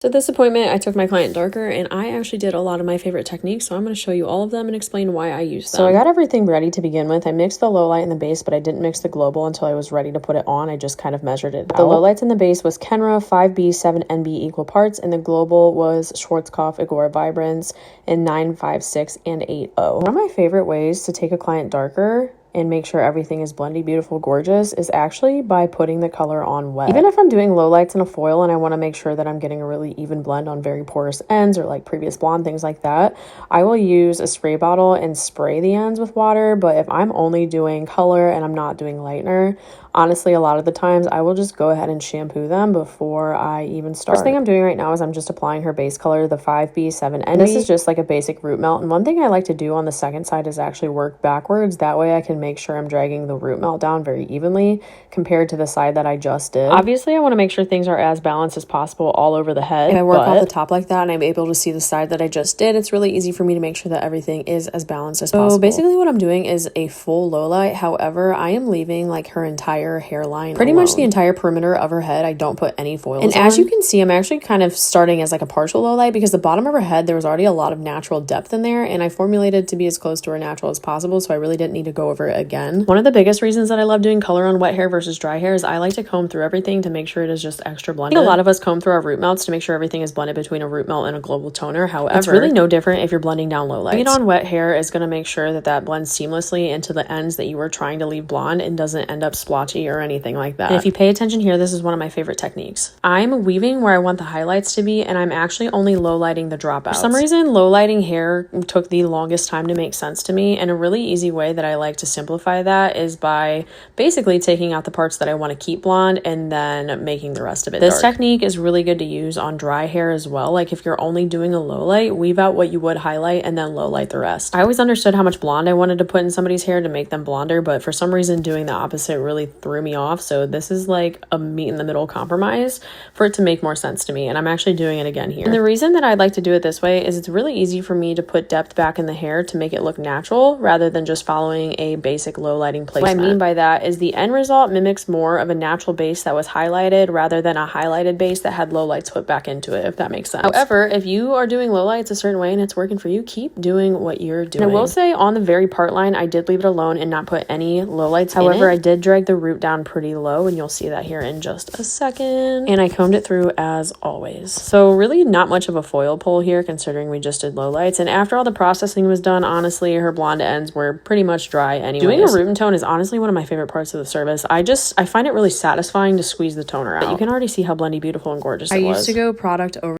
So this appointment, I took my client darker, and I actually did a lot of my favorite techniques, so I'm going to show you all of them and explain why I use them. So I got everything ready to begin with. I mixed the low light and the base, but I didn't mix the global until I was ready to put it on. I just kind of measured it out. The low lights in the base was Kenra 5B 7NB equal parts, and the global was Schwarzkopf Agora Vibrance in 956 and 80. One of my favorite ways to take a client darker and make sure everything is blendy, beautiful, gorgeous is actually by putting the color on wet. Even if I'm doing low lights in a foil and I want to make sure that I'm getting a really even blend on very porous ends or like previous blonde, things like that, I will use a spray bottle and spray the ends with water. But if I'm only doing color and I'm not doing lightener, honestly, a lot of the times I will just go ahead and shampoo them before I even start. First thing I'm doing right now is I'm just applying her base color, the 5B 7NB. This is just like a basic root melt. And one thing I like to do on the second side is actually work backwards. That way I can make sure I'm dragging the root melt down very evenly compared to the side that I just did. Obviously, I want to make sure things are as balanced as possible all over the head. If I work off the top like that and I'm able to see the side that I just did, it's really easy for me to make sure that everything is as balanced as possible. So basically what I'm doing is a full low light. However, I am leaving like her entire hairline pretty much the entire perimeter of her head. I don't put any foils on. And as you can see, I'm actually kind of starting as like a partial low light because the bottom of her head, there was already a lot of natural depth in there, and I formulated to be as close to her natural as possible, so I really didn't need to go over it again. One of the biggest reasons that I love doing color on wet hair versus dry hair is I like to comb through everything to make sure it is just extra blended. A lot of us comb through our root melts to make sure everything is blended between a root melt and a global toner. However, it's really no different if you're blending down low lights. Being on wet hair is going to make sure that that blends seamlessly into the ends that you are trying to leave blonde and doesn't end up splotchy or anything like that. And if you pay attention here, this is one of my favorite techniques. I'm weaving where I want the highlights to be, and I'm actually only low lighting the dropouts. For some reason, low lighting hair took the longest time to make sense to me, and a really easy way that I like to simplify that is by basically taking out the parts that I want to keep blonde and then making the rest of it dark. This technique is really good to use on dry hair as well. Like if you're only doing a low light, weave out what you would highlight and then low light the rest. I always understood how much blonde I wanted to put in somebody's hair to make them blonder, but for some reason doing the opposite really threw me off. So this is like a meet in the middle compromise for it to make more sense to me, and I'm actually doing it again here. And the reason that I'd like to do it this way is it's really easy for me to put depth back in the hair to make it look natural rather than just following a basic low lighting placement. What I mean by that is the end result mimics more of a natural base that was highlighted rather than a highlighted base that had low lights put back into it, if that makes sense. However, if you are doing low lights a certain way and it's working for you, keep doing what you're doing. And I will say on the very part line, I did leave it alone and not put any low lights in it. However, I did drag the root down pretty low, and you'll see that here in just a second. And I combed it through as always. So really not much of a foil pull here considering we just did low lights. And after all the processing was done, honestly, her blonde ends were pretty much dry anyway. Doing a root and tone is honestly one of my favorite parts of the service. I find it really satisfying to squeeze the toner out. But you can already see how blendy, beautiful, and gorgeous it was. I used to go product over